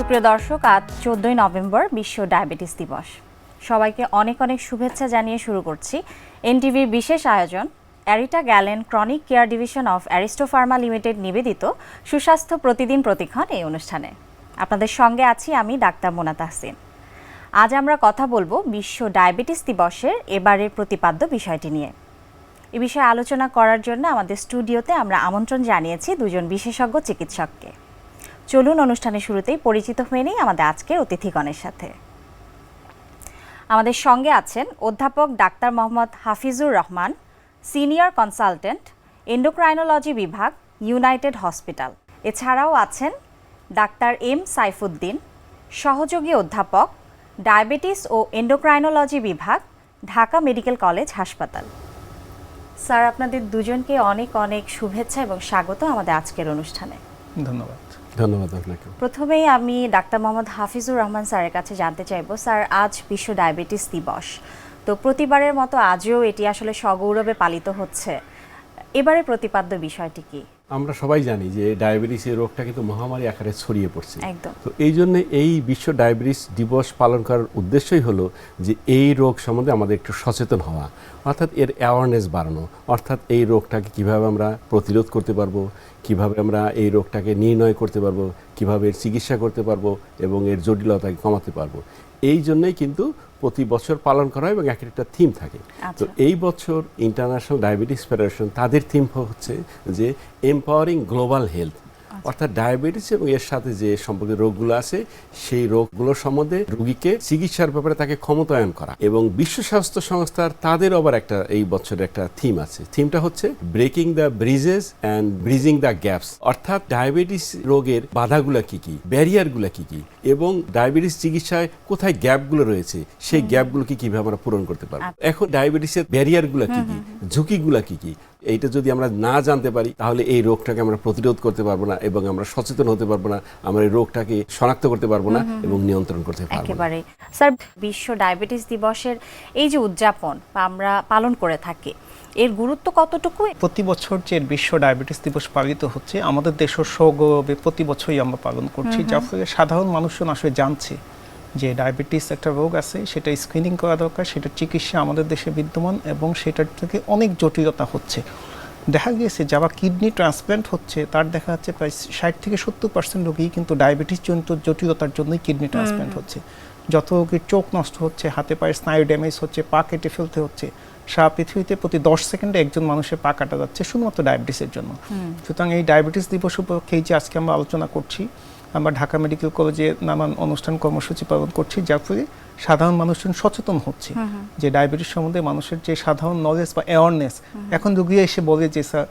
সুপ্রিয় দর্শক, আজ 14 নভেম্বর বিশ্ব ডায়াবেটিস দিবস। সবাইকে অনেক অনেক শুভেচ্ছা জানিয়ে শুরু করছি এনটিভির বিশেষ আয়োজন Arita Galen chronic care division of Aristo pharma limited নিবেদিত সুস্বাস্থ্য প্রতিদিন প্রতিক্ষণ এই অনুষ্ঠানে। আপনাদের সঙ্গে আছি আমি ডাক্তার মোনা তাহসিন। আজ আমরা কথা বলবো বিশ্ব ডায়াবেটিস দিবসের এবারের প্রতিপাদ্য বিষয়টি নিয়ে। এ বিষয়ে আলোচনা করার জন্য আমাদের স্টুডিওতে আমরা আমন্ত্রণ জানিয়েছি দুজন বিশেষজ্ঞ চিকিৎসককে। চলুন অনুষ্ঠানের শুরুতেই পরিচিত হয়ে নিই আমাদের আজকের অতিথিগণের সাথে। আমাদের সঙ্গে আছেন অধ্যাপক doctor Mohammad Hafizur Rahman, senior consultant, endocrinology বিভাগ, ইউনাইটেড হসপিটাল। এছাড়াও আছেন ডাক্তার এম সাইফুদ্দিন, সহযোগী অধ্যাপক, ডায়াবেটিস ও এন্ডোক্রাইনোলজি বিভাগ, ঢাকা মেডিকেল কলেজ হাসপাতাল। স্যার, আপনাদের দুজনকে অনেক অনেক শুভেচ্ছা এবং স্বাগত আমাদের আজকের অনুষ্ঠানে। ধন্যবাদ। ধন্যবাদ আপনাকে। প্রথমেই আমি ডাক্তার মোহাম্মদ হাফিজুর রহমান স্যারের কাছে জানতে চাইব, স্যার, আজ বিশ্ব ডায়াবেটিস দিবস, তো প্রতিবারের মতো আজও এটি আসলে সগৌরবে পালিত হচ্ছে। এবারে প্রতিপাদ্য বিষয়টি কি? আমরা সবাই জানি যে ডায়াবেটিস এই রোগটা কিন্তু মহামারী আকারে ছড়িয়ে পড়ছে। একদম। তো এই জন্য এই বিশ্ব ডায়াবেটিস দিবস পালন করার উদ্দেশ্যই হলো যে এই রোগ সম্বন্ধে আমাদের একটু সচেতন হওয়া, অর্থাৎ এর অ্যাওয়ারনেস বাড়ানো, অর্থাৎ এই রোগটাকে কিভাবে আমরা প্রতিরোধ করতে পারবো, কিভাবে আমরা এই রোগটাকে নির্ণয় করতে পারবো, কিভাবে এর চিকিৎসা করতে পারবো এবং এর জটিলতাকে কমাতে পারবো। এই জন্যই কিন্তু প্রতি বছর পালন করা হয় এবং এক একটা থিম থাকে। তো এই বছর ইন্টারন্যাশনাল ডায়াবেটিস ফেডারেশন তাদের থিম হচ্ছে যে এম্পাওয়ারিং গ্লোবাল হেলথ, অর্থাৎ ডায়াবেটিস এবং এর সাথে যে সম্পর্কিত রোগগুলো আছে সেই রোগগুলোর সম্বন্ধে রোগীকে চিকিৎসার ব্যাপারে তাকে ক্ষমতায়ন করা। এবং বিশ্ব স্বাস্থ্য সংস্থার তাদের আবার একটা এই বছরের একটা থিম আছে। থিমটা হচ্ছে breaking the Bridges and bridging the gaps, অর্থাৎ ডায়াবেটিস রোগের বাধাগুলো কি কি, ব্যারিয়ারগুলো কি কি এবং ডায়াবেটিস চিকিৎসায় কোথায় গ্যাপগুলো রয়েছে সেই গ্যাপগুলোকে কিভাবে আমরা পূরণ করতে পারবো। এখন ডায়াবেটিসের ব্যারিয়ারগুলো কি কি, ঝুঁকিগুলো কি কি, এইটা যদি আমরা না জানতে পারি তাহলে এই রোগটাকে আমরা প্রতিরোধ করতে পারবো না এবং আমরা সচেতন হতে পারবো না, আমরা এই রোগটাকে শনাক্ত করতে পারবো না এবং নিয়ন্ত্রণ করতে পারবো না। একেবারে। স্যার, বিশ্ব ডায়াবেটিস দিবসের এই যে উদযাপন বা আমরা পালন করে থাকি, এর গুরুত্ব কতটুকু? প্রতি বছর যে বিশ্ব ডায়াবেটিস দিবস পালিত হচ্ছে আমাদের দেশের সগৌরবে প্রতি বছরই আমরা পালন করছি, যার ফলে সাধারণ মানুষজন আসলে জানছে যে ডায়াবেটিস একটা রোগ আছে, সেটা স্ক্রিনিং করা দরকার, সেটা চিকিৎসা আমাদের দেশে বিদ্যমান এবং সেটার থেকে অনেক জটিলতা হচ্ছে। দেখা গিয়েছে যারা কিডনি ট্রান্সপ্ল্যান্ট হচ্ছে তার দেখা যাচ্ছে প্রায় 60 থেকে 70% রোগী কিন্তু ডায়াবেটিস জনিত জটিলতার জন্যই কিডনি ট্রান্সপ্ল্যান্ট হচ্ছে। যত রোগীর চোখ নষ্ট হচ্ছে, হাতে পায়ে স্নায়ু ড্যামেজ হচ্ছে, পা কেটে ফেলতে হচ্ছে, সারা পৃথিবীতে প্রতি 10 সেকেন্ডে একজন মানুষের পা কাটা যাচ্ছে শুধুমাত্র ডায়াবেটিসের জন্য। সুতরাং এই ডায়াবেটিস দিবস উপলক্ষে যে আজকে আমরা আলোচনা করছি, আমরা ঢাকা মেডিকেল কলেজে নানান অনুষ্ঠান কর্মসূচি পালন করছি, যার ফলে সাধারণ মানুষজন সচেতন হচ্ছে যে ডায়াবেটিস সম্বন্ধে মানুষের যে সাধারণ নলেজ বা অ্যাওয়ারনেস। এখন রোগী এসে বলে যে স্যার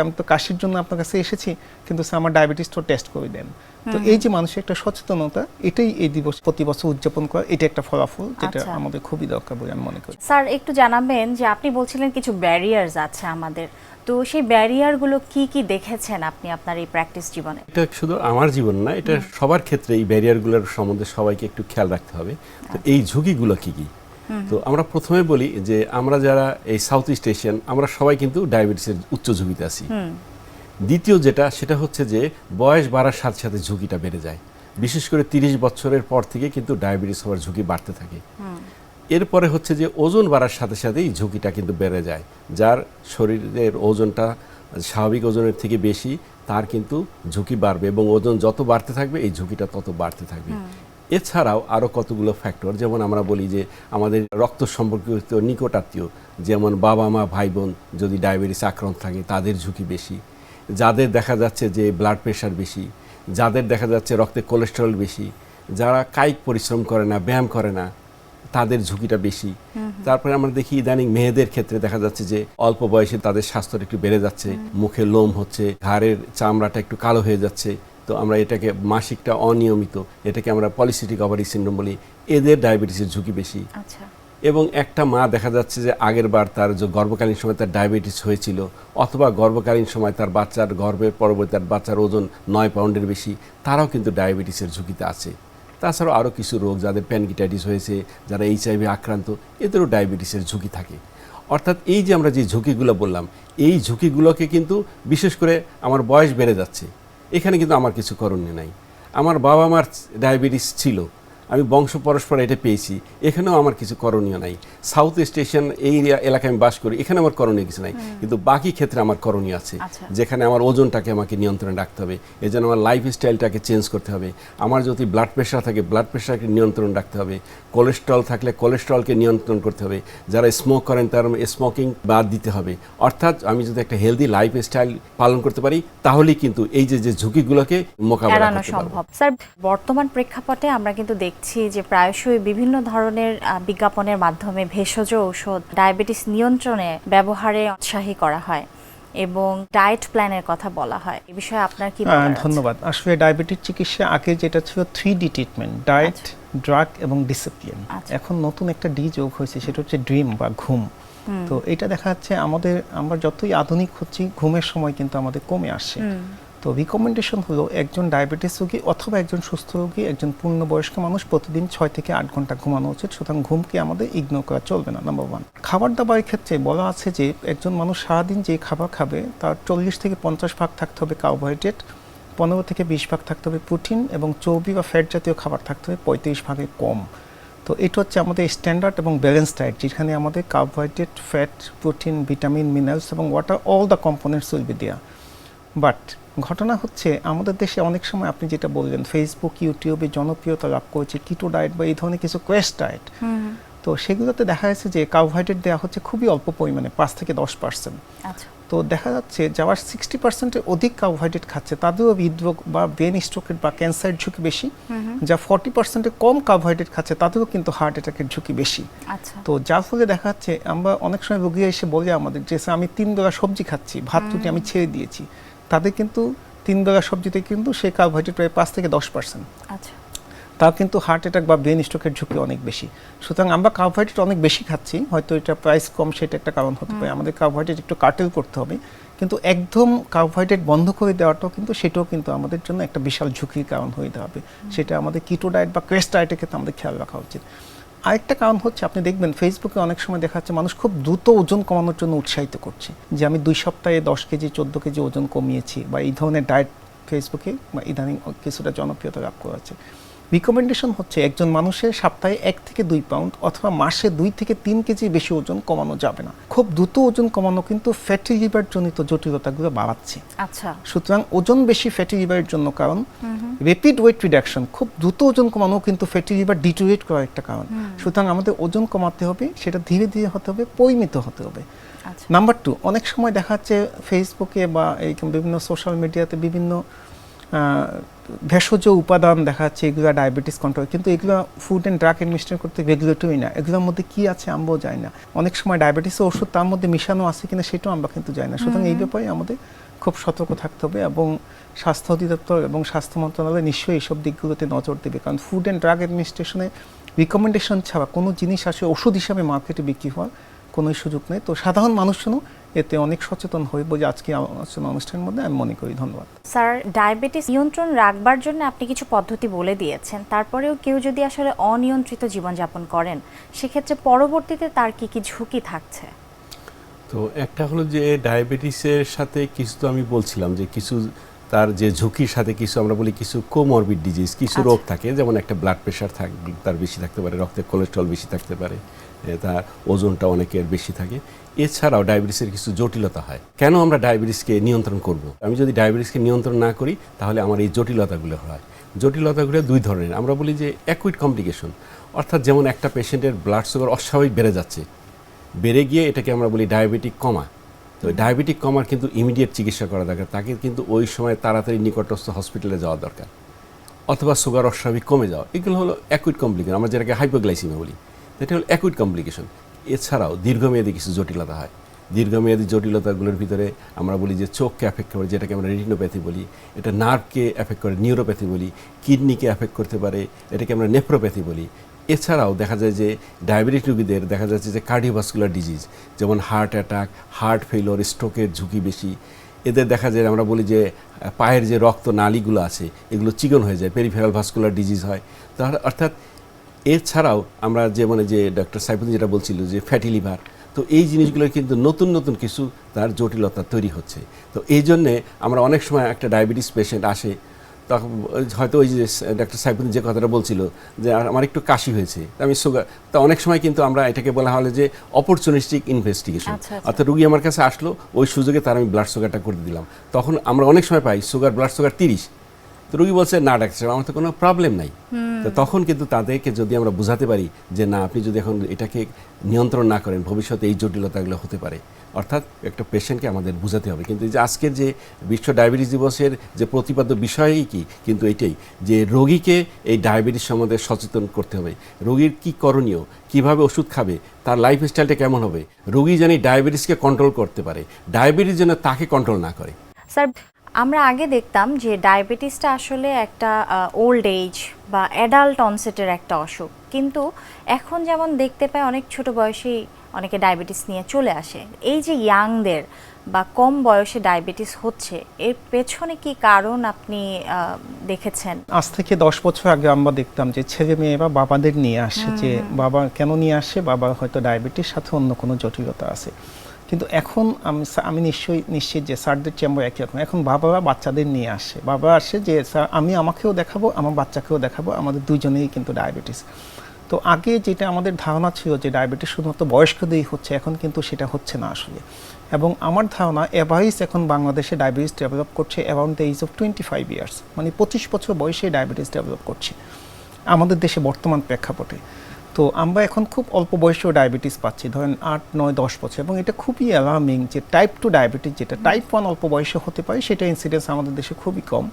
আমি তো কাশির জন্য আপনার কাছে এসেছি, কিন্তু স্যার আমার ডায়াবেটিস তো টেস্ট করে দেন। তো এই যে মানুষের একটা সচেতনতা, এটাই এই দিবস প্রতি বছর উদযাপন করা, এটা একটা ফলাফল যেটা আমাদের খুবই দরকার বলে আমি মনে করি। স্যার, একটু জানাবেন যে আপনি বলছিলেন কিছু ব্যারিয়ার্স আছে আমাদের, তো সেই ব্যারিয়ারগুলো কি কি দেখেছেন আপনি আপনার এই প্র্যাকটিস জীবনে? এটা শুধু আমার জীবন না, এটা সবার ক্ষেত্রে এই ব্যারিয়ারগুলোর সম্বন্ধে সবাইকে একটু খেয়াল রাখতে হবে। তো এই ঝুঁকিগুলো কি কি, তো আমরা প্রথমে বলি যে আমরা যারা এই সাউথ ইস্ট এশিয়ান আমরা সবাই কিন্তু ডায়াবেটিসের উচ্চ ঝুঁকিতে আছি। দ্বিতীয় যেটা সেটা হচ্ছে যে বয়স বাড়ার সাথে সাথে ঝুঁকিটা বেড়ে যায়, বিশেষ করে 30 বছরের পর থেকে কিন্তু ডায়াবেটিস হওয়ার ঝুঁকি বাড়তে থাকে। এরপরে হচ্ছে যে ওজন বাড়ার সাথে সাথেই ঝুঁকিটা কিন্তু বেড়ে যায়, যার শরীরের ওজনটা স্বাভাবিক ওজনের থেকে বেশি তার কিন্তু ঝুঁকি বাড়বে এবং ওজন যত বাড়তে থাকবে এই ঝুঁকিটা তত বাড়তে থাকবে। এছাড়াও আরও কতগুলো ফ্যাক্টর, যেমন আমরা বলি যে আমাদের রক্ত সম্পর্কিত নিকট আত্মীয়, যেমন বাবা মা ভাই বোন যদি ডায়াবেটিস আক্রান্ত থাকে তাদের ঝুঁকি বেশি, যাদের দেখা যাচ্ছে যে ব্লাড প্রেশার বেশি, যাদের দেখা যাচ্ছে রক্তে কোলেস্টেরল বেশি, যারা কায়িক পরিশ্রম করে না, ব্যায়াম করে না, তাদের ঝুঁকিটা বেশি। তারপরে আমরা দেখি ইদানিং মেয়েদের ক্ষেত্রে দেখা যাচ্ছে যে অল্প বয়সে তাদের স্বাস্থ্যটা একটু বেড়ে যাচ্ছে, মুখে লোম হচ্ছে, ঘাড়ের চামড়াটা একটু কালো হয়ে যাচ্ছে। তো আমরা এটাকে মাসিকটা অনিয়মিত, এটাকে আমরা পলিসিস্টিক ওভারি সিনড্রোম বলি, এদের ডায়াবেটিসের ঝুঁকি বেশি। এবং একটা মা দেখা যাচ্ছে যে আগের বার তার যে গর্ভকালীন সময় তার ডায়াবেটিস হয়েছিল, অথবা গর্ভকালীন সময় তার বাচ্চার গর্ভের পরবর্তী তার বাচ্চার ওজন 9 পাউন্ডের বেশি, তারাও কিন্তু ডায়াবেটিসের ঝুঁকিতে আছে। তাছাড়াও আরও কিছু রোগ, যাদের প্যানকিটাইটিস হয়েছে, যারা HIV আক্রান্ত, এদেরও ডায়াবেটিসের ঝুঁকি থাকে। অর্থাৎ এই যে আমরা যে ঝুঁকিগুলো বললাম, এই ঝুঁকিগুলোকে কিন্তু বিশেষ করে আমার বয়স বেড়ে যাচ্ছে, এখানে কিন্তু আমার কিছু করণীয় নাই। আমার বাবা মার ডায়াবেটিস ছিল, আমি বংশ পরস্পর এটা পেয়েছি, এখানেও আমার কিছু করণীয় নাই। সাউথ স্টেশন এই এলাকায় আমি বাস করি, এখানে আমার করণীয় কিছু নাই, কিন্তু বাকি ক্ষেত্রে আমার করণীয় আছে। যেখানে আমার ওজনটাকে আমাকে নিয়ন্ত্রণে রাখতে হবে, এই জন্য আমার লাইফ স্টাইলটাকে চেঞ্জ করতে হবে। আমার যদি ব্লাড প্রেশার থাকে, ব্লাড প্রেশারকে নিয়ন্ত্রণ রাখতে হবে। কোলেস্ট্রল থাকলে কোলেস্ট্রলকে নিয়ন্ত্রণ করতে হবে। যারা স্মোক করেন তার স্মোকিং বাদ দিতে হবে। অর্থাৎ আমি যদি একটা হেলদি লাইফ স্টাইল পালন করতে পারি, তাহলেই কিন্তু এই যে ঝুঁকিগুলোকে মোকাবেলা করতে সম্ভব। স্যার, বর্তমান প্রেক্ষাপটে আমরা কিন্তু দেখছি যে প্রায়শই বিভিন্ন ধরনের বিজ্ঞাপনের মাধ্যমে ভেষজ ঔষধ ডায়াবেটিস নিয়ন্ত্রণে ব্যবহারে উৎসাহী করা হয় এবং ডায়েট প্ল্যানের কথা বলা হয়। এই বিষয়ে আপনার কি বলার আছে? ধন্যবাদ। আসলে ডায়াবেটিস চিকিৎসা আগে যেটা ছিল 3D ট্রিটমেন্ট, ডায়েট, ড্রাগ এবং ডিসিপ্লিন। এখন নতুন একটা ডি যোগ হয়েছে, সেটা হচ্ছে ড্রিম বা ঘুম। তো এটা দেখা যাচ্ছে আমরা যতই আধুনিক হচ্ছি, ঘুমের সময় কিন্তু আমাদের কমে আসছে। তো রিকমেন্ডেশন হলো একজন ডায়াবেটিস রোগী অথবা একজন সুস্থ রোগী, একজন পূর্ণবয়স্ক মানুষ প্রতিদিন 6 থেকে 8 ঘন্টা ঘুমানো উচিত। সুতরাং ঘুমকে আমাদের ইগনোর করা চলবে না। নাম্বার 1। খাবার দাবারের ক্ষেত্রে বলা আছে যে একজন মানুষ সারাদিন যে খাবার খাবে তার 40 থেকে 50 ভাগ থাকতে হবে কার্বোহাইড্রেট, 15 থেকে 20 ভাগ থাকতে হবে প্রোটিন, এবং চর্বি বা ফ্যাট জাতীয় খাবার থাকতে হবে 35 ভাগের কম। তো এটা হচ্ছে আমাদের স্ট্যান্ডার্ড এবং ব্যালেন্স ডায়েট, যেখানে আমাদের carbohydrate, fat, protein, vitamin, minerals এবং water, all the components will be there. But ঘটনা হচ্ছে আমাদের দেশে অনেক সময় আপনি যেটা বললেন, ফেসবুক, ইউটিউবে জনপ্রিয়তা লাভ করেছে কিটো ডায়েট বা এই ধরনের কিছু ক্র্যাশ ডায়েট। তো সেগুলোতে দেখা যাচ্ছে যে কার্বোহাইড্রেট দেওয়া হচ্ছে খুবই অল্প পরিমাণে, 5 থেকে 10%। তো দেখা যাচ্ছে যারা 60%-এর অধিক কার্বোহাইড্রেট খাচ্ছে তাদেরও হৃদরোগ বা ব্রেন স্ট্রোকের বা ক্যান্সারের ঝুঁকি বেশি। যা 40%-এর কম কার্বোহাইড্রেট খাচ্ছে তাদেরও কিন্তু হার্ট অ্যাটাকের ঝুঁকি বেশি। তো যার ফলে দেখা যাচ্ছে আমরা অনেক সময় রোগীরা এসে বলে আমাদের যে আমি 3 বেলা সবজি খাচ্ছি, ভাত রুটি আমি ছেড়ে দিয়েছি, তাদের কিন্তু 3 বেলা সবজিতে কিন্তু সেই কার্বোহাইড্রেট প্রায় 5 থেকে 10%। তার কিন্তু হার্ট অ্যাটাক বা ব্রেন স্ট্রোকের ঝুঁকি অনেক বেশি। সুতরাং আমরা কার্বোহাইড্রেট অনেক বেশি খাচ্ছি, হয়তো এটা প্রাইস কম, সেটা একটা কারণ হতে পারে। আমাদের কার্বোহাইড্রেট একটু কার্টেল করতে হবে, কিন্তু একদম কার্বোহাইড্রেট বন্ধ করে দেওয়াটাও কিন্তু সেটাও কিন্তু আমাদের জন্য একটা বিশাল ঝুঁকির কারণ হয়ে যাবে। সেটা আমাদের কিটো ডায়েট বা ক্রেশ ডায়েটের ক্ষেত্রে আমাদের খেয়াল রাখা উচিত। আরেকটা কারণ হচ্ছে আপনি দেখবেন ফেসবুকে অনেক সময় দেখা যাচ্ছে মানুষ খুব দ্রুত ওজন কমানোর জন্য উৎসাহিত করছে, যে আমি 2 সপ্তাহে 10 কেজি 14 কেজি ওজন কমিয়েছি, বা এই ধরনের ডায়েট ফেসবুকে বা ইদানিং কিছুটা জনপ্রিয়তা লাভ করেছে। রিকমেন্ডেশন হচ্ছে একজন মানুষের সপ্তাহে 1 থেকে 2 পাউন্ড অথবা মাসে 2 থেকে 3 কেজি বেশি ওজন কমানো যাবে না। খুব দ্রুত ওজন কমানো কিন্তু ফ্যাটি লিভার জনিত জটিলতাগুলো বাড়াচ্ছে। সুতরাং ওজন বেশি ফ্যাটি লিভারের জন্য কারণ, র্যাপিড ওয়েট রিডাকশন, খুব দ্রুত ওজন কমানো কিন্তু ফ্যাটি লিভার ডিটোরিয়েট করার একটা কারণ। সুতরাং আমাদের ওজন কমাতে হবে, সেটা ধীরে ধীরে হতে হবে, পরিমিত হতে হবে। নাম্বার 2, অনেক সময় দেখা যাচ্ছে ফেসবুকে বা এই বিভিন্ন সোশ্যাল মিডিয়াতে বিভিন্ন ভেষজ উপাদান দেখা যাচ্ছে, এগুলো ডায়াবেটিস কন্ট্রোল, কিন্তু এগুলো ফুড অ্যান্ড ড্রাগ অ্যাডমিনিস্ট্রেশন করতে রেগুলেটরি না। এগুলোর মধ্যে কি আছে আমরাও জানি না। অনেক সময় ডায়াবেটিসের ওষুধ তার মধ্যে মিশানো আছে কিনা সেটাও আমরা কিন্তু জানি না। সুতরাং এই ব্যাপারে আমাদের খুব সতর্ক থাকতে হবে, এবং স্বাস্থ্য অধিদপ্তর এবং স্বাস্থ্য মন্ত্রণালয় নিশ্চয়ই এইসব দিকগুলোতে নজর দেবে। কারণ ফুড অ্যান্ড ড্রাগ অ্যাডমিনিস্ট্রেশনে রিকমেন্ডেশন ছাড়া কোনো জিনিস আসলে ওষুধ হিসাবে মার্কেটে বিক্রি হওয়ার কোনো সুযোগ নেই। তো সাধারণ মানুষজনও এতে অনেক সচেতন হয়ে বলে আজকে আলোচনা অনুষ্ঠানের মধ্যে আমি মনে করি। ধন্যবাদ। স্যার, ডায়াবেটিস নিয়ন্ত্রণ রাখবার জন্য আপনি কিছু পদ্ধতি বলে দিয়েছেন, তারপরেও কেউ যদি আসলে অনিয়ন্ত্রিত জীবনযাপন করেন, সেক্ষেত্রে পরবর্তীতে তার কি কি ঝুঁকি থাকছে? তো একটা হলো যে ডায়াবেটিসের সাথে কিছু, তো আমি বলছিলাম যে কিছু তার যে ঝুঁকির সাথে কিছু আমরা বলি কিছু কোমরবিড ডিজিজ, কিছু রোগ থাকে, যেমন একটা ব্লাড প্রেশার তার বেশি থাকতে পারে, রক্তে কোলেস্ট্রল বেশি থাকতে পারে, তার ওজনটা অনেকের বেশি থাকে। এছাড়াও ডায়াবেটিসের কিছু জটিলতা হয়। কেন আমরা ডায়াবেটিসকে নিয়ন্ত্রণ করব? আমি যদি ডায়াবেটিসকে নিয়ন্ত্রণ না করি তাহলে আমার এই জটিলতাগুলো হয়। জটিলতাগুলো 2 ধরনের। আমরা বলি যে অ্যাকুইট কমপ্লিকেশন, অর্থাৎ যেমন একটা পেশেন্টের ব্লাড সুগার অস্বাভাবিক বেড়ে যাচ্ছে, বেড়ে গিয়ে এটাকে আমরা বলি ডায়াবেটিক কমা। তো ডায়াবেটিক কমার কিন্তু ইমিডিয়েট চিকিৎসা করা দরকার, তাকে কিন্তু ওই সময় তাড়াতাড়ি নিকটস্থ হসপিটালে যাওয়া দরকার। অথবা সুগার অস্বাভাবিক কমে যাওয়া, এগুলো হলো অ্যাকুইট কমপ্লিকেশন, আমরা যেটাকে হাইপোগ্লাইসিমিয়া বলি, এটা হলো অ্যাকুইট কমপ্লিকেশন। এছাড়াও দীর্ঘমেয়াদী কিছু জটিলতা হয়। দীর্ঘমেয়াদী জটিলতাগুলোর ভিতরে আমরা বলি যে চোখকে অ্যাফেক্ট করে, যেটাকে আমরা রেটিনোপ্যাথি বলি, এটা নার্ভকে অ্যাফেক্ট করে, নিউরোপ্যাথি বলি, কিডনিকে অ্যাফেক্ট করতে পারে, এটাকে আমরা নেফ্রোপ্যাথি বলি। এছাড়াও দেখা যায় যে ডায়াবেটিক রোগীদের দেখা যাচ্ছে যে কার্ডিওভাস্কুলার ডিজিজ, যেমন হার্ট অ্যাটাক, হার্ট ফেইলিওর, স্ট্রোকের ঝুঁকি বেশি। এদের দেখা যায় আমরা বলি যে পায়ের যে রক্ত নালীগুলো আছে এগুলো চিকন হয়ে যায়, পেরিফেরাল ভাস্কুলার ডিজিজ হয়। তাহলে অর্থাৎ এছাড়াও আমরা যে ডক্টর সাইফুদ্দিন যেটা বলছিল যে ফ্যাটি লিভার, তো এই জিনিসগুলোর কিন্তু নতুন নতুন কিছু তার জটিলতা তৈরি হচ্ছে। তো এই জন্যে আমরা অনেক সময় একটা ডায়াবেটিস পেশেন্ট আসে, তখন হয়তো ওই যে ডাক্তার সাইফুদ্দিন যে কথাটা বলছিল যে আমার একটু কাশি হয়েছে, আমি সুগার, তা অনেক সময় কিন্তু আমরা এটাকে বলা হলে যে অপরচুনিস্টিক ইনভেস্টিগেশন, অর্থাৎ রুগী আমার কাছে আসলো ওই সুযোগে তার আমি ব্লাড সুগারটা করে দিলাম। তখন আমরা অনেক সময় পাই ব্লাড সুগার 30, তো রুগী বলছে না ডাক্তার আমার তো কোনো প্রবলেম নাই। তো তখন কিন্তু তাদেরকে যদি আমরা বুঝাতে পারি যে না, আপনি যদি এখন এটাকে নিয়ন্ত্রণ না করেন ভবিষ্যতে এই জটিলতাগুলো হতে পারে, অর্থাৎ একটা পেশেন্টকে আমাদের বুঝাতে হবে। কিন্তু যে আজকের যে বিশ্ব ডায়াবেটিস দিবসের যে প্রতিপাদ্য বিষয়ই কি কিন্তু এটাই যে রোগীকে এই ডায়াবেটিস সম্বন্ধে সচেতন করতে হবে, রোগীর কি করণীয়, কিভাবে ওষুধ খাবে, তার লাইফস্টাইলটা কেমন হবে, রোগী যেন ডায়াবেটিসকে কন্ট্রোল করতে পারে, ডায়াবেটিস যেন তাকে কন্ট্রোল না করে। স্যার, আমরা আগে দেখতাম যে ডায়াবেটিসটা আসলে একটা ওল্ড এজ বা অ্যাডাল্ট অনসেটের একটা অসুখ, কিন্তু এখন যেমন দেখতে পাই অনেক ছোট বয়সেই অনেকে ডায়াবেটিস নিয়ে চলে আসে। এই যে ইয়াংদের বা কম বয়সে ডায়াবেটিস হচ্ছে, এর পেছনে কি কারণ আপনি দেখেছেন? আজ থেকে 10 বছর আগে আমরা দেখতাম যে ছেলে মেয়েরা বাবাদের নিয়ে আসে, যে বাবা কেন নিয়ে আসে, বাবা হয়তো ডায়াবেটিস সাথে অন্য কোনো জটিলতা আছে। কিন্তু এখন আমি নিশ্চিত যে স্যারদের চেম্বার একই রকম। এখন বাবারা বাচ্চাদের নিয়ে আসে, বাবা আসে যে স্যার আমি আমাকেও দেখাবো, আমার বাচ্চাকেও দেখাবো, আমাদের দুজনেই কিন্তু ডায়াবেটিস। তো আগে যেটা আমাদের ধারণা ছিল যে ডায়াবেটিস শুধুমাত্র বয়স্কদেরই হচ্ছে, এখন কিন্তু সেটা হচ্ছে না আসলে। এবং আমার ধারণা এভারেজ এখন বাংলাদেশে ডায়াবেটিস ডেভেলপ করছে around the age of 25 years, মানে 25 বছর বয়সে ডায়াবেটিস ডেভেলপ করছে আমাদের দেশে বর্তমান প্রেক্ষাপটে। তো আমরা এখন খুব অল্প বয়সেও ডায়াবেটিস পাচ্ছি, ধরেন 8, 9, 10 বছর, এবং এটা খুবই অ্যালার্মিং যে টাইপ 2 ডায়াবেটিস যেটা টাইপ 1 অল্প বয়সে হতে পারে, সেটা ইনসিডেন্স আমাদের দেশে খুবই কম।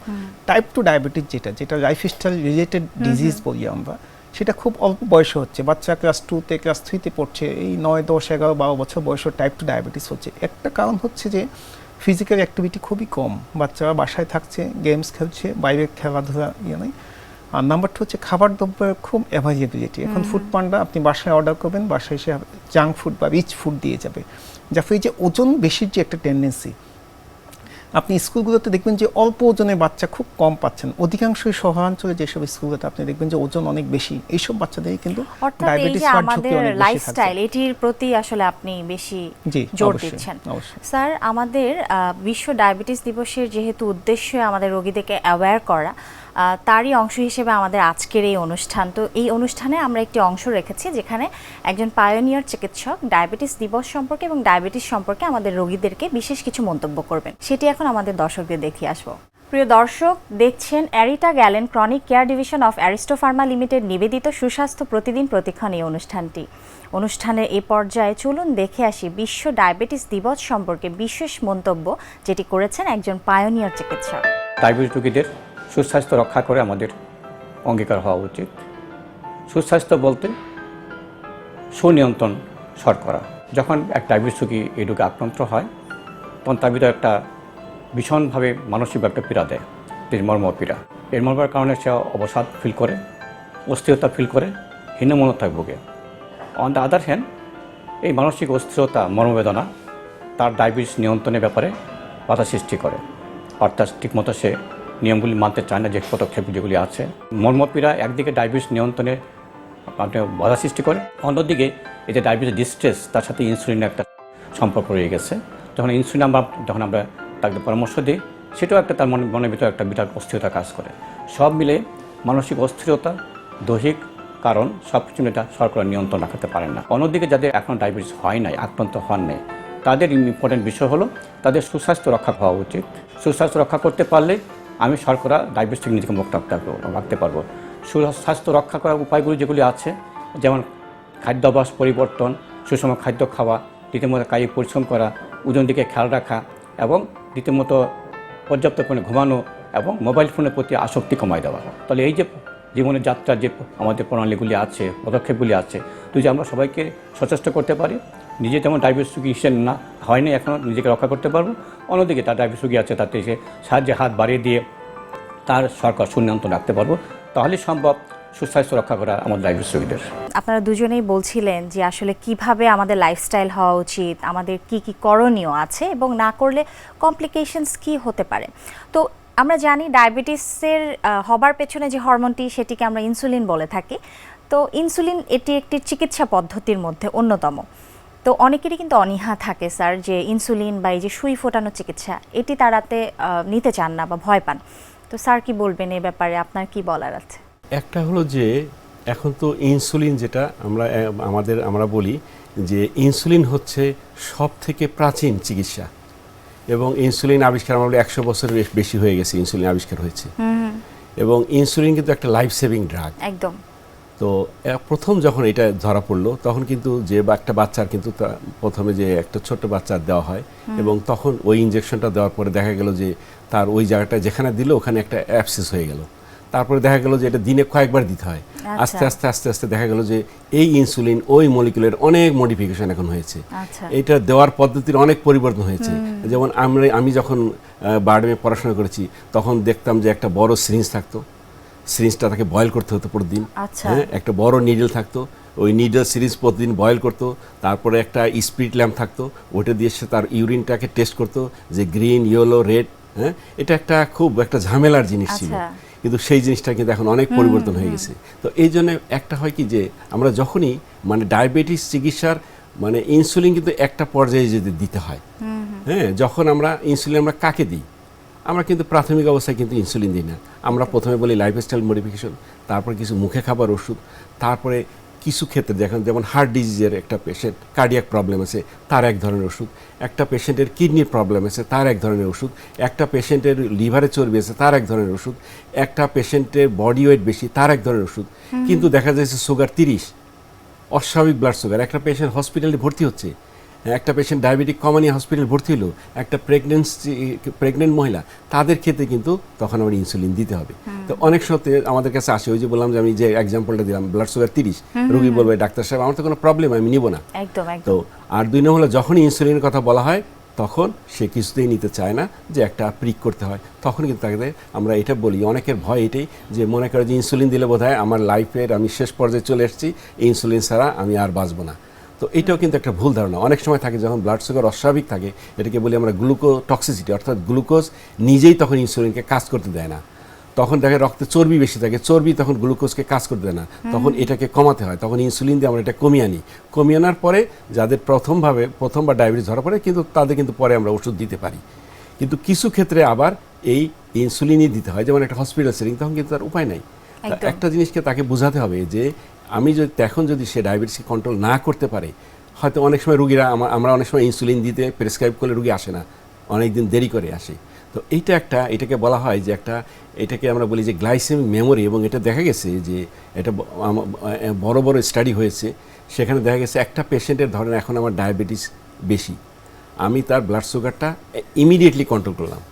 টাইপ 2 ডায়াবেটিস যেটা লাইফস্টাইল রিলেটেড ডিজিজ বলি আমরা, সেটা খুব অল্প বয়সে হচ্ছে, বাচ্চা ক্লাস 2তে ক্লাস 3তে পড়ছে, এই 9, 10, 11, 12 বছর বয়সে টাইপ 2 ডায়াবেটিস হচ্ছে। একটা কারণ হচ্ছে যে ফিজিক্যাল অ্যাক্টিভিটি খুবই কম, বাচ্চারা বাসায় থাকছে, গেমস খেলছে, বাইরে খেলাধুলা নেই। আর নাম্বার 2 হচ্ছে খাবার দ্রব্যের খুব অ্যাভেলেবিলিটি। এখন ফুড পান্ডা আপনি বাসায় অর্ডার করবেন, বাসায় এসে জাঙ্ক ফুড বা রিচ ফুড দিয়ে যাবে, যার ফলে যে ওজন বেশির যে একটা টেন্ডেন্সি, আপনি স্কুলগুলোতে দেখবেন যে অল্প ওজনের বাচ্চা খুব কম পাচ্ছেন, অধিকাংশই শহরাঞ্চলে যেসব স্কুলগুলোতে আপনি দেখবেন যে ওজন অনেক বেশি, এইসব বাচ্চাদেরই কিন্তু ডায়াবেটিস হওয়ার ঝুঁকি অনেক বেশি। লাইফস্টাইল এটির প্রতি আসলে আপনি বেশি জোর দিচ্ছেন। স্যার, আমাদের বিশ্ব ডায়াবেটিস দিবসের যেহেতু উদ্দেশ্য আমাদের রোগীদেরকে অ্যাওয়্যার করা, তারই অংশ হিসেবে আমাদের আজকের এই অনুষ্ঠান। তো এই অনুষ্ঠানে আমরা একটি অংশ রেখেছি যেখানে একজন পায়োনিয়ার চিকিৎসক ডায়াবেটিস দিবস সম্পর্কে এবং ডায়াবেটিস সম্পর্কে আমাদের রোগীদেরকে বিশেষ কিছু মন্তব্য করবেন, সেটি এখন আমাদের দর্শকদের দেখিয়ে আসবো। প্রিয় দর্শক, দেখছেন Arita Galen chronic care division of Aristo pharma limited নিবেদিত সুস্বাস্থ্য প্রতিদিন প্রতিক্ষণ এই অনুষ্ঠানটি। অনুষ্ঠানের এই পর্যায়ে চলুন দেখে আসি বিশ্ব ডায়াবেটিস দিবস সম্পর্কে বিশেষ মন্তব্য যেটি করেছেন একজন পায়োনিয়ার চিকিৎসক। ডায়াবেটিস রোগীদের সুস্বাস্থ্য রক্ষা করে আমাদের অঙ্গীকার হওয়া উচিত। সুস্বাস্থ্য বলতে সুনিয়ন্ত্রণ শর্করা। যখন এক ডায়াবেটিস রোগী এই রোগে আক্রান্ত হয়, তখন তার ভিতরে একটা ভীষণভাবে মানসিক একটা পীড়া দেয়, মর্মপীড়া। এর মর্মের কারণে সে অবসাদ ফিল করে, অস্থিরতা ফিল করে, হীনমন্যতায় ভোগে। অন দ্য আদার হ্যান্ড, এই মানসিক অস্থিরতা, মর্মবেদনা তার ডায়াবেটিস নিয়ন্ত্রণের ব্যাপারে বাধা সৃষ্টি করে, অর্থাৎ ঠিকমতো সে নিয়মগুলি মানতে চায় না, যে পদক্ষেপ যেগুলি আছে। মর্মপীড়া একদিকে ডায়াবেটিস নিয়ন্ত্রণে আপনি বাধা সৃষ্টি করে, অন্যদিকে এই যে ডায়াবেটিস ডিস্ট্রেস, তার সাথে ইনসুলিনের একটা সম্পর্ক রয়ে গেছে। যখন আমরা তাকে পরামর্শ দিই, সেটাও একটা তার মনের ভিতরে একটা বিরাট অস্থিরতা কাজ করে। সব মিলে মানসিক অস্থিরতা, দৈহিক কারণ সব কিছু এটা শর্করা নিয়ন্ত্রণ রাখতে পারেন না। অন্যদিকে যাদের এখন ডায়াবেটিস হয় নাই, আক্রান্ত হন নাই, তাদের ইম্পর্টেন্ট বিষয় হলো তাদের সুস্বাস্থ্য রক্ষা হওয়া উচিত। সুস্বাস্থ্য রক্ষা করতে পারলে আমি শর্করা ডায়াবেটিস থেকে নিজেকে মুক্ত রাখতে পারবো। সুস্বাস্থ্য রক্ষা করার উপায়গুলি যেগুলি আছে, যেমন খাদ্যাভ্যাস পরিবর্তন, সুষম খাদ্য খাওয়া, রীতিমতো কায়িক পরিশ্রম করা, ওজন দিকে খেয়াল রাখা এবং রীতিমতো পর্যাপ্ত পরিমাণে ঘুমানো এবং মোবাইল ফোনের প্রতি আসক্তি কমায় দেওয়া। তাহলে এই যে জীবনের যাত্রার যে আমাদের প্রণালীগুলি আছে, পদক্ষেপগুলি আছে, যদি আমরা সবাইকে সচেষ্ট করতে পারি, নিজে যেমন ডায়াবেটিস রোগী হিসেবে না হয়নি এখনও নিজেকে রক্ষা করতে পারবো, অন্যদিকে তার ডায়াবেটিস রোগী আছে তাতে সে সাহায্যে হাত বাড়িয়ে দিয়ে তার শর্করা সুনিয়ন্ত্রণ রাখতে পারবো। তাহলে সম্ভব সুস্বাস্থ্য রক্ষা করা আমাদের ডায়াবেটিস রোগীদের। আপনারা দুজনেই বলছিলেন যে আসলে কিভাবে আমাদের লাইফস্টাইল হওয়া উচিত, আমাদের কি কি করণীয় আছে এবং না করলে কমপ্লিকেশনস কি হতে পারে। তো আমরা জানি ডায়াবেটিসের হবার পেছনে যে হরমোনটি, সেটিকে আমরা ইনসুলিন বলে থাকি। তো ইনসুলিন এটি একটি চিকিৎসা পদ্ধতির মধ্যে অন্যতম। তো অনেকেরই কিন্তু অনীহা থাকে স্যার, যে ইনসুলিন বা এই যে সুই ফোটানো চিকিৎসা, এটি তারাতে নিতে চান না বা ভয় পান। তো স্যার কি বলবেন এই ব্যাপারে, আপনার কি বলার আছে? একটা হলো যে এখন তো ইনসুলিন যেটা আমরা বলি যে ইনসুলিন হচ্ছে সব থেকে প্রাচীন চিকিৎসা, এবং ইনসুলিন আবিষ্কার আমরা 100 বছরের বেশি হয়ে গেছে ইনসুলিন আবিষ্কার হয়েছে। এবং ইনসুলিন কিন্তু একটা লাইফ সেভিং ড্রাগ। একদম। তো প্রথম যখন এটা ধরা পড়লো তখন কিন্তু যে একটা বাচ্চার কিন্তু প্রথমে যে একটা ছোট্ট বাচ্চার দেওয়া হয়, এবং তখন ওই ইনজেকশনটা দেওয়ার পরে দেখা গেল যে তার ওই জায়গাটা যেখানে দিল ওখানে একটা অ্যাবসেস হয়ে গেল। তারপরে দেখা গেল যে এটা দিনে কয়েকবার দিতে হয়। আস্তে আস্তে আস্তে আস্তে দেখা গেল যে এই ইনসুলিন ওই মলিকুলের অনেক মডিফিকেশন এখন হয়েছে। এটা দেওয়ার পদ্ধতির অনেক পরিবর্তন হয়েছে। যেমন আমি যখন বার্ডেমে পড়াশোনা করেছি তখন দেখতাম যে একটা বড় সিরিঞ্জ থাকতো, সিরিঞ্জটা তাকে বয়েল করতে হতো প্রতিদিন। হ্যাঁ, একটা বড় নিডল থাকতো, ওই নিডল সিরিঞ্জ প্রতিদিন বয়েল করতো। তারপরে একটা স্পিরিট ল্যাম্প থাকতো, ওটা দিয়ে সে তার ইউরিনটাকে টেস্ট করতো যে গ্রিন, ইয়েলো, রেড। হ্যাঁ, এটা খুব একটা ঝামেলার জিনিস ছিল, কিন্তু সেই জিনিসটা কিন্তু এখন অনেক পরিবর্তন হয়ে গেছে। তো এই জন্য একটা হয় কি যে আমরা যখনই ডায়াবেটিস চিকিৎসার ইনসুলিন কিন্তু একটা পর্যায়ে যদি দিতে হয়, হ্যাঁ, যখন আমরা ইনসুলিন আমরা কাকে দিই, আমরা কিন্তু প্রাথমিক অবস্থায় কিন্তু ইনসুলিন দিই না। আমরা প্রথমে বলি লাইফস্টাইল মডিফিকেশন, তারপর কিছু মুখে খাবার ওষুধ, তারপরে কিছু ক্ষেত্রে যেমন হার্ট ডিজিজের একটা পেশেন্ট কার্ডিয়াক প্রবলেম আছে তার এক ধরনের ওষুধ, একটা পেশেন্টের কিডনির প্রবলেম আছে তার এক ধরনের ওষুধ, একটা পেশেন্টের লিভারে চর্বি আছে তার এক ধরনের ওষুধ, একটা পেশেন্টের বডি ওয়েট বেশি তার এক ধরনের ওষুধ। কিন্তু দেখা যাচ্ছে সুগার 30, অস্বাভাবিক ব্লাড সুগার, একটা পেশেন্ট হসপিটালে ভর্তি হচ্ছে, একটা পেশেন্ট ডায়াবেটিক কমানি হসপিটাল ভর্তি হলো, একটা প্রেগনেন্ট মহিলা, তাদের ক্ষেত্রে কিন্তু তখন আমার ইনসুলিন দিতে হবে। তো অনেক সময় আমাদের কাছে আসে, ওই যে বললাম যে আমি যে এক্সাম্পলটা দিলাম, ব্লাড সুগার 30, রোগী বলবে ডাক্তার সাহেব আমার তো কোনো প্রবলেম, আমি নিব না। তো আর 2 নম্বর হলো যখনই ইনসুলিনের কথা বলা হয় তখন সে কিছুতেই নিতে চায় না, যে একটা প্রিক করতে হয়। তখন কিন্তু তাদের আমরা এটা বলি, অনেকের ভয় এটাই যে মনে করে যে ইনসুলিন দিলে বোধহয় আমার লাইফের আমি শেষ পর্যায়ে চলে এসেছি, ইনসুলিন ছাড়া আমি আর বাঁচবো না। তো এটাও কিন্তু একটা ভুল ধারণা অনেক সময় থাকে। যখন ব্লাড সুগার অস্বাভাবিক থাকে, এটাকে বলি আমরা গ্লুকোটক্সিসিটি, অর্থাৎ গ্লুকোজ নিজেই তখন ইনসুলিনকে কাজ করতে দেয় না। তখন দেখে রক্তে চর্বি বেশি থাকে, চর্বি তখন গ্লুকোজকে কাজ করতে দেয় না, তখন এটাকে কমাতে হয়। তখন ইনসুলিন দিয়ে আমরা এটা কমিয়ে আনি। কমিয়ে আনার পরে যাদের প্রথমবার ডায়াবেটিস ধরা পড়ে, কিন্তু তাদের কিন্তু পরে আমরা ওষুধ দিতে পারি। কিন্তু কিছু ক্ষেত্রে আবার এই ইনসুলিনই দিতে হয়, যেমন একটা হসপিটাল সেটিং, তখন কিন্তু তার উপায় নাই। একটা জিনিসকে তাকে বোঝাতে হবে যে এখন যদি সে ডায়াবেটিসকে কন্ট্রোল না করতে পারে, হয়তো অনেক সময় রুগীরা আমরা অনেক সময় ইনসুলিন দিতে প্রেসক্রাইব করলে রুগী আসে না, অনেক দিন দেরি করে আসে। তো এটাকে বলা হয় যে এটাকে আমরা বলি যে গ্লাইসেমিক মেমোরি। এবং এটা দেখা গেছে যে এটা বড় বড় স্টাডি হয়েছে, সেখানে দেখা গেছে একটা পেশেন্টের ধরেন এখন আমার ডায়াবেটিস বেশি, আমি তার ব্লাড সুগারটা ইমিডিয়েটলি কন্ট্রোল করলাম,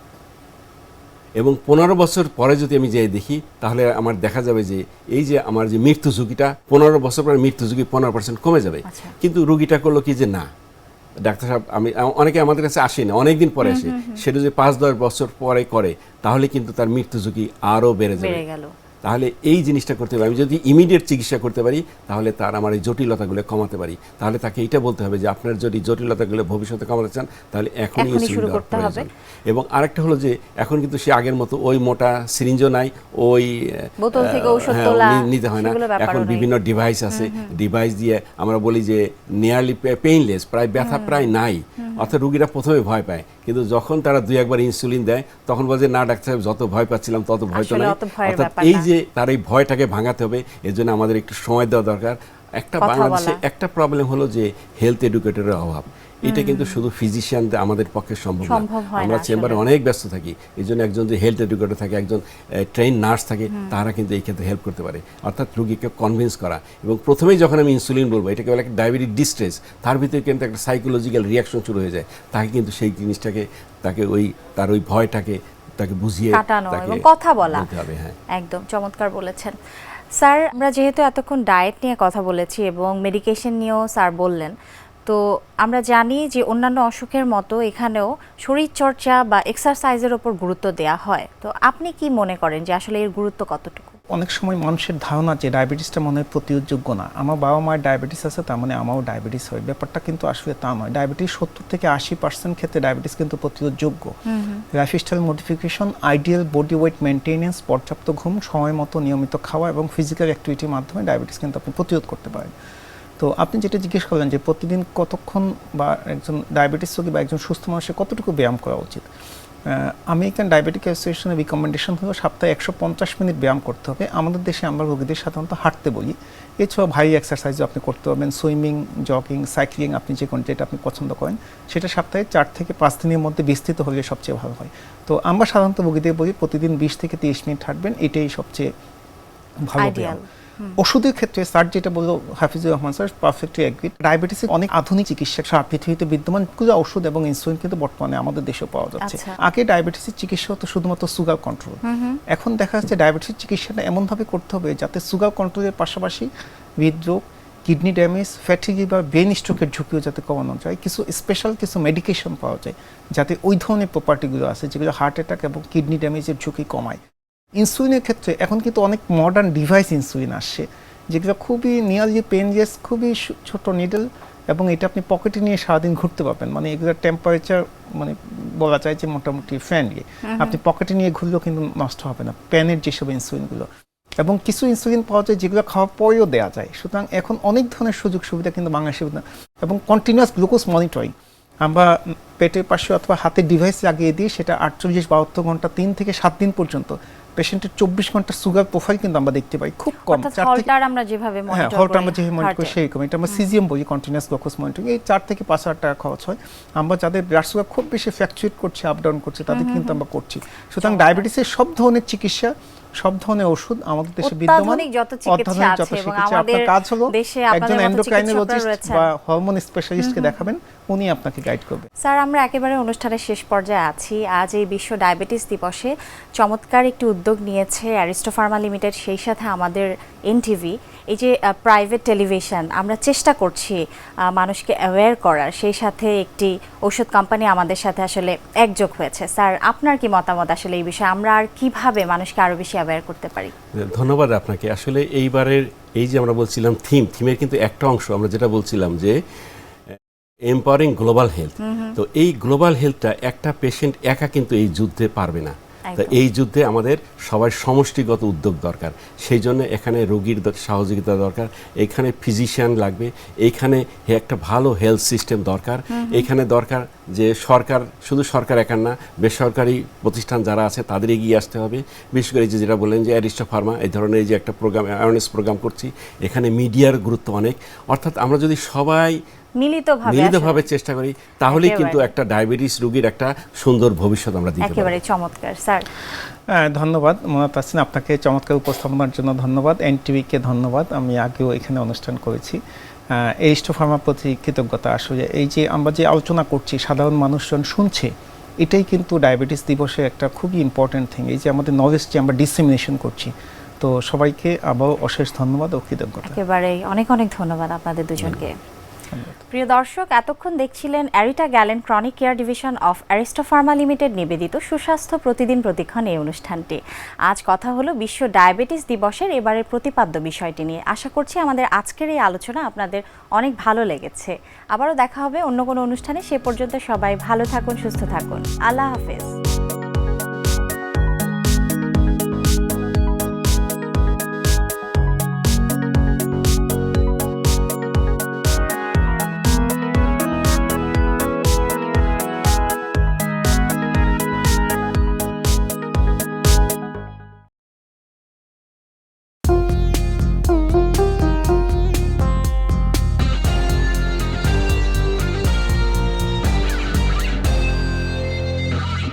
এবং 15 বছর পরে যদি আমি যাই দেখি, তাহলে আমার দেখা যাবে যে এই যে আমার যে মৃত্যু ঝুঁকিটা 15 বছর পরে মৃত্যু ঝুঁকি 15% কমে যাবে। কিন্তু রুগীটা করলো কি যে না, ডাক্তার সাহেব অনেকে আমাদের কাছে আসে না, অনেকদিন পরে আসে, সেটা যদি 5-10 বছর পরে করে তাহলে কিন্তু তার মৃত্যু ঝুঁকি আরও বেড়ে যাবে। তাহলে এই জিনিসটা করতে হবে, আমি যদি ইমিডিয়েট চিকিৎসা করতে পারি তাহলে তার আমার এই জটিলতাগুলো কমাতে পারি। তাহলে তাকে এটা বলতে হবে যে আপনার যদি জটিলতাগুলো ভবিষ্যতে কমাতে চান তাহলে এখনই ইনসুলিন দেওয়ার প্রয়োজন। এবং আরেকটা হলো যে এখন কিন্তু সে আগের মতো ওই মোটা সিরিঞ্জও নাই, ওই বোতল থেকে ঔষধ তোলা নিতে হয় না। এখন বিভিন্ন ডিভাইস আছে, ডিভাইস দিয়ে আমরা বলি যে নিয়ারলি পেইনলেস, প্রায় ব্যথা প্রায় নাই। অর্থাৎ রুগীরা প্রথমে ভয় পায়, কিন্তু যখন তারা 2-1 বার ইনসুলিন দেয় তখন বলে না ডাক্তার সাহেব যত ভয় পাচ্ছিলাম তত ভয় তো নাই। অর্থাৎ এই যে তার এই ভয়টাকে ভাঙাতে হবে, এর জন্য আমাদের একটু সময় দেওয়া দরকার। বাংলাদেশে একটা প্রবলেম হলো যে হেলথ এডুকেটরের অভাব। এটা কিন্তু শুধু ফিজিশিয়ান আমাদের পক্ষে সম্ভব না, আমরা চেম্বারে অনেক ব্যস্ত থাকি। এই জন্য একজন যে হেলথ এডুকেটর থাকে, একজন ট্রেন নার্স থাকে, তারা কিন্তু এই ক্ষেত্রে হেল্প করতে পারে। অর্থাৎ রুগীকে কনভিন্স করা, এবং প্রথমেই যখন আমি ইনসুলিন বলবো এটাকে বলে একটা ডায়াবেটিক ডিস্ট্রেস, তার ভিতরে কিন্তু একটা সাইকোলজিক্যাল রিয়াকশন শুরু হয়ে যায়। তাকে কিন্তু সেই জিনিসটাকে তার ওই ভয়টাকে তাকে বুঝিয়ে এবং কথা বলা হবে। হ্যাঁ, একদম চমৎকার বলেছেন স্যার। আমরা যেহেতু এতক্ষণ ডায়েট নিয়ে কথা বলেছি এবং মেডিকেশন নিয়েও স্যার বললেন, তো আমরা জানি যে অন্যান্য অসুখের মতো এখানেও শরীরচর্চা বা এক্সারসাইজের উপর গুরুত্ব দেওয়া হয়। তো আপনি কি মনে করেন যে আসলে এর গুরুত্ব কতটুকু? অনেক সময় মানুষের ধারণা যে ডায়াবেটিসটা মনে হয় প্রতিরোধযোগ্য না, আমার বাবা মায়ের ডায়াবেটিস আছে তার মানে আমারও ডায়াবেটিস হয়। ব্যাপারটা কিন্তু আসলে তা নয়। ডায়াবেটিস 70 থেকে 80% ক্ষেত্রে ডায়াবেটিস কিন্তু প্রতিরোধযোগ্য। Lifestyle modification, ideal body weight maintenance, পর্যাপ্ত ঘুম, সময় মতো নিয়মিত খাওয়া এবং ফিজিক্যাল অ্যাক্টিভিটির মাধ্যমে ডায়াবেটিস কিন্তু আপনি প্রতিরোধ করতে পারেন। তো আপনি যেটা জিজ্ঞেস করলেন যে প্রতিদিন কতক্ষণ বা একজন ডায়াবেটিস রোগী বা একজন সুস্থ মানুষের কতটুকু ব্যায়াম করা উচিত, আমেরিকান ডায়াবেটিক অ্যাসোসিয়েশনের রিকমেন্ডেশন হলো সপ্তাহে 150 মিনিট ব্যায়াম করতে হবে। আমাদের দেশে আমরা রোগীদের সাধারণত হাঁটতে বলি। এছাড়াও ভারী এক্সারসাইজও আপনি করতে পারবেন, সুইমিং, জগিং, সাইক্লিং, আপনি যেটা আপনি পছন্দ করেন সেটা সপ্তাহে 4 থেকে 5 দিনের মধ্যে বিস্তৃত হলে সবচেয়ে ভালো হয়। তো আমরা সাধারণত রোগীদের বলি প্রতিদিন 20 থেকে 30 মিনিট হাঁটবেন, এটাই সবচেয়ে ভালো ব্যায়াম। ওষুধের ক্ষেত্রে স্যার যেটা বললো Hafizur Rahman sir perfectly agreed. ডায়াবেটিসের অনেক আধুনিক চিকিৎসা সারা পৃথিবীতে বিদ্যমান ওষুধ এবং ইনসুলিন কিন্তু বর্তমানে আমাদের দেশেও পাওয়া যাচ্ছে। আগে ডায়াবেটিসের চিকিৎসা হতো শুধুমাত্র সুগার কন্ট্রোল, এখন দেখা যাচ্ছে ডায়াবেটিসের চিকিৎসাটা এমনভাবে করতে হবে যাতে সুগার কন্ট্রোলের পাশাপাশি হৃদরোগ, kidney damage, fatty liver, brain স্ট্রোকের ঝুঁকিও যাতে কমানো যায়, কিছু স্পেশাল কিছু মেডিকেশন পাওয়া যায় যাতে ওই ধরনের প্রপার্টিগুলো আছে যেগুলো হার্ট অ্যাটাক এবং কিডনি ড্যামেজের ঝুঁকি কমায়। ইনসুলিনের ক্ষেত্রে এখন কিন্তু অনেক মডার্ন ডিভাইস ইনসুলিন আসছে যেগুলো খুবই নিয়ারলি পেনলেস, খুবই ছোট নিডল, এবং এটা আপনি পকেটে নিয়ে সারাদিন ঘুরতে পারবেন। মানে এগুলোর টেম্পারেচার মানে বলা যায় যে মোটামুটি ফ্রেন্ডলি, আপনি পকেটে নিয়ে ঘুরলেও কিন্তু নষ্ট হবে না প্যানের যেসব ইনসুলিনগুলো। এবং কিছু ইনসুলিন পাওয়া যায় যেগুলো খাওয়ার পরেও দেওয়া যায়। সুতরাং এখন অনেক ধরনের সুযোগ সুবিধা কিন্তু বাংলাদেশে, এবং কন্টিনিউয়াস গ্লুকোজ মনিটরিং আমরা পেটের পাশে অথবা হাতের ডিভাইস লাগিয়ে দিই, সেটা 48-72 ঘন্টা 3 থেকে 7 দিন পর্যন্ত পেশেন্টের 24 ঘন্টা সুগার প্রোফাইল কিন্তু আমরা দেখতে পাই খুব কম। হলটার আমরা যেভাবে মনিটর করি সেই রকম, এটা আমরা সিজিএম বলি, কন্টিনিউয়াস গ্লুকোজ মনিটরিং। এই 4 থেকে 5 হাজার টাকা খরচ হয়। আমরা যাদের ব্লাড সুগার খুব বেশি ফ্ল্যাকচুয়েট করছে, আপ ডাউন করছে, তাদের কিন্তু আমরা করছি। সুতরাং ডায়াবেটিসের সব ধরনের চিকিৎসা, সব ধরনের ওষুধ আমাদের দেশে বিদ্যমান। আপনার কাজ হলো একজন এন্ডোক্রাইনোলজিস্ট বা হরমোন স্পেশালিস্টকে দেখাবেন, উনি আপনাকে গাইড করবে। স্যার, আমরা একেবারে অনুষ্ঠানের শেষ পর্যায়ে আছি। আজ এই বিশ্ব ডায়াবেটিস দিবসে চমৎকার একটি উদ্যোগ নিয়েছে অ্যারিস্টো ফার্মা লিমিটেড, সেই সাথে আমাদের এনটিভি, এই যে প্রাইভেট টেলিভিশন, আমরা চেষ্টা করছি মানুষকে অ্যাওয়্যার করার, সেই সাথে একটি ওষুধ কোম্পানি আমাদের সাথে আসলে একযোগ হয়েছে। স্যার, আপনার কি মতামত আসলে এই বিষয়ে? আমরা আর কিভাবে মানুষকে আরো বেশি অ্যাওয়্যার করতে পারি? ধন্যবাদ আপনাকে। আসলে এইবারের এই যে আমরা বলছিলাম থিমের কিন্তু একটা অংশ আমরা যেটা বলছিলাম যে এম্পাওয়ারিং গ্লোবাল হেলথ। তো এই গ্লোবাল হেলথটা একটা পেশেন্ট একা কিন্তু এই যুদ্ধে পারবে না। তা এই যুদ্ধে আমাদের সবার সমষ্টিগত উদ্যোগ দরকার। সেই জন্য এখানে রোগীর সহযোগিতা দরকার, এখানে ফিজিশিয়ান লাগবে, এইখানে একটা ভালো হেলথ সিস্টেম দরকার। এখানে দরকার যে সরকার, শুধু সরকার একার না, বেসরকারি প্রতিষ্ঠান যারা আছে তাদের এগিয়ে আসতে হবে। বিশেষ করে যে যেটা বললেন যে অ্যারিস্টো ফার্মা এই ধরনের যে একটা প্রোগ্রাম, অ্যাওয়ারনেস প্রোগ্রাম করছি, এখানে মিডিয়ার গুরুত্ব অনেক। অর্থাৎ আমরা যদি সবাই মিলিতভাবে চেষ্টা করি তাহলেই কিন্তু একটা ডায়াবেটিস রোগীর একটা সুন্দর ভবিষ্যৎ আমরা দিতে পারব। একেবারে চমৎকার স্যার। ধন্যবাদ মোনাত হাসিন, আপনাকে চমৎকার উপস্থাপনার জন্য ধন্যবাদ। এনটিভিকে ধন্যবাদ, আমি আগেও এখানে অনুষ্ঠান করেছি। অ্যারিস্টো ফার্মার প্রতি কৃতজ্ঞতা। আসলে এই যে আমরা যে আলোচনা করছি, সাধারণ মানুষজন শুনছে, এটাই কিন্তু ডায়াবেটিস দিবসে একটা খুবই ইম্পর্টেন্ট থিং। এই যে আমাদের নলেজ যে আমরা ডিসেমিনেশন করছি, তো সবাইকে আবার অশেষ ধন্যবাদ ও কৃতজ্ঞতা। একেবারে অনেক অনেক ধন্যবাদ আপনাদের দুজনকে। প্রিয় দর্শক, এতক্ষণ দেখছিলেন Arita Galen chronic care division of Aristo pharma limited নিবেদিত সুস্বাস্থ্য প্রতিদিন প্রতিক্ষণ এই অনুষ্ঠানটি। আজ কথা হলো বিশ্ব ডায়াবেটিস দিবসের এবারের প্রতিপাদ্য বিষয়টি নিয়ে। আশা করছি আমাদের আজকের এই আলোচনা আপনাদের অনেক ভালো লেগেছে। আবারও দেখা হবে অন্য কোনো অনুষ্ঠানে। সে পর্যন্ত সবাই ভালো থাকুন, সুস্থ থাকুন। আল্লাহ হাফেজ।